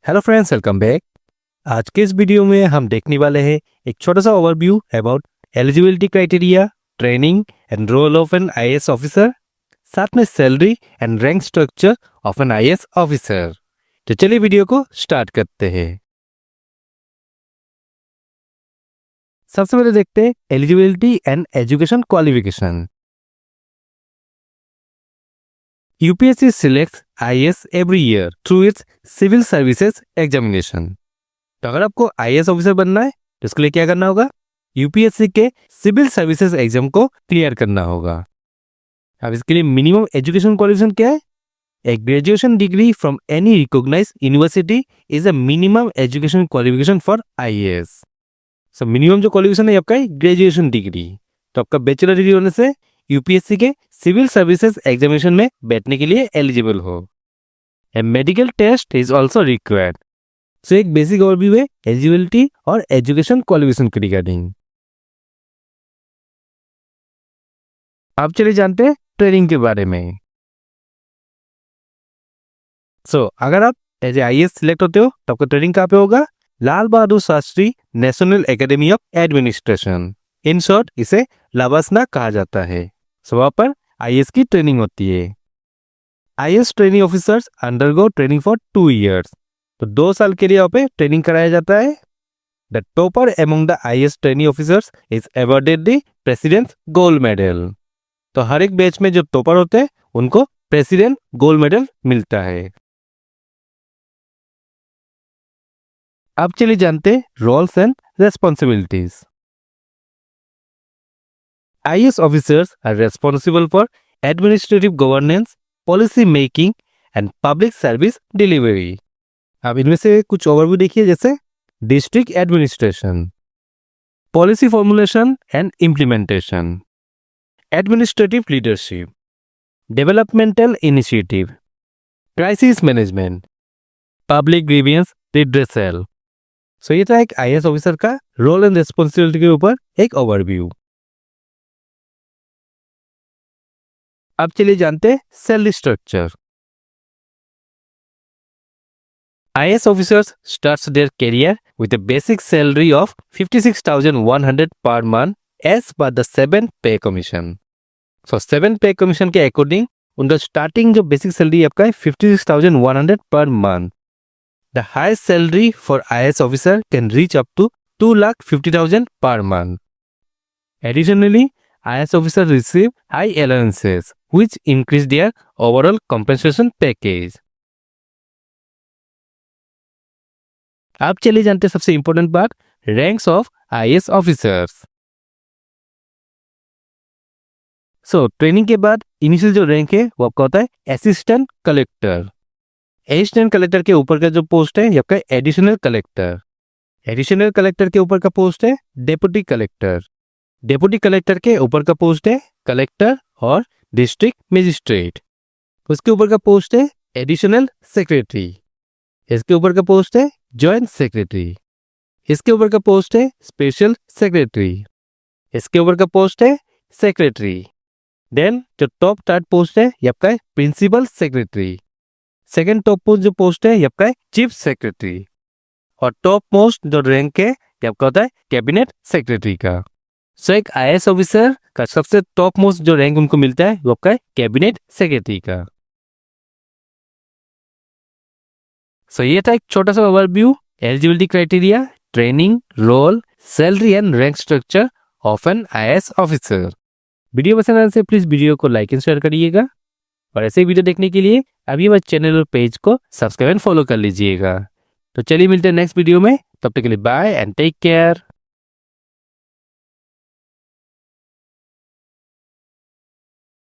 Hello friends, welcome back. आज के इस वीडियो में हम देखने वाले हैं एक छोटा सा overview about eligibility criteria, training and role of an IAS officer, साथ में salary and rank structure of an IAS officer. तो चलिए वीडियो को स्टार्ट करते हैं। सबसे पहले देखते हैं eligibility and education qualification. UPSC selects IAS every year through its Civil Services Examination। तो अगर आपको IAS ऑफिसर बनना है तो इसके लिए क्या करना होगा? UPSC के सिविल सर्विसेज एग्जाम को क्लियर करना होगा। अब इसके लिए मिनिमम एजुकेशन क्वालिफिकेशन क्या है? A graduation degree from any recognised university is a minimum education qualification for IAS। So minimum जो क्वालिफिकेशन है आपका ग्रेजुएशन डिग्री। तो आपका बैचलर डिग्री होने से यूपीएससी के सिविल सर्विसेज एग्जामिनेशन में बैठने के लिए एलिजिबल हो। A medical test is also required. So एक बेसिक ओवरव्यू है एलिजिबिलिटी और एजुकेशन क्वालिफिकेशन के रिगार्डिंग। अब चलिए जानते हैं ट्रेनिंग के बारे में। अगर आप एज ए आईएएस सिलेक्ट होते हो तो आपका ट्रेनिंग कहाँ पे होगा? Lal Bahadur Shastri National Academy of Administration, in short इसे लाबासना कहा जाता है। वहाँ पर आईएएस की ट्रेनिंग होती है। IAS training officers undergo training for 2 years। तो 2 साल के लिए यहाँ पे ट्रेनिंग कराया जाता है। The topper among the IAS training officers is awarded the president gold medal. तो हर एक बैच में जो टॉपर होते हैं उनको प्रेसिडेंट गोल्ड मेडल मिलता है। अब चलिए जानते हैं roles and responsibilities. IAS officers are responsible for administrative governance, policy making and public service delivery। अब इनमें से कुछ ओवरव्यू देखिए, जैसे district administration, policy formulation and implementation, administrative leadership, developmental initiative, crisis management, public grievance redressal. So ये था एक IAS officer का रोल एंड रिस्पॉन्सिबिलिटी के ऊपर एक ओवरव्यू। अब चलिए जानते हैं salary structure. IAS officers starts their career with a basic salary of 56,100 per month as per the 7th pay commission। So 7th pay commission के अकॉर्डिंग उनका स्टार्टिंग जो बेसिक सैलरी आपका है 56,100 per month। The highest salary for IAS officer can reach up to 2,50,000 per month। Additionally, IAS officers receive high allowances which increase their overall compensation package। अब चलिए जानते हैं सबसे इंपॉर्टेंट बात, ranks of IAS officers. Training के बाद initial जो rank है वो आपका होता है असिस्टेंट कलेक्टर। असिस्टेंट कलेक्टर के ऊपर का जो पोस्ट है ये आपका एडिशनल कलेक्टर। एडिशनल कलेक्टर के ऊपर का पोस्ट है डेप्यूटी कलेक्टर। डेप्यूटी कलेक्टर के ऊपर का पोस्ट है कलेक्टर और डिस्ट्रिक्ट मजिस्ट्रेट। उसके ऊपर का पोस्ट है एडिशनल सेक्रेटरी। इसके ऊपर का पोस्ट है जॉइंट सेक्रेटरी। इसके ऊपर का पोस्ट है स्पेशल सेक्रेटरी। इसके ऊपर का पोस्ट है सेक्रेटरी। देन जो टॉप 3rd पोस्ट है ये आपका है principal secretary. Second top post जो पोस्ट है ये आपका है चीफ सेक्रेटरी। और टॉप मोस्ट जो रैंक है ये आपका होता है कैबिनेट सेक्रेटरी का। एक आईएएस ऑफिसर का सबसे टॉप मोस्ट जो रैंक उनको मिलता है वो आपका है कैबिनेट सेक्रेटरी का। ये था एक छोटा सा overview eligibility criteria, training, role, salary and rank structure of an IAS officer. Video पसंद आने से प्लीज वीडियो को लाइक एंड शेयर करिएगा और ऐसे वीडियो देखने के लिए अभी हमारे चैनल और पेज को सब्सक्राइब एंड फॉलो कर लीजिएगा। तो चलिए मिलते हैं नेक्स्ट वीडियो में, तब तक के लिए बाय एंड टेक केयर।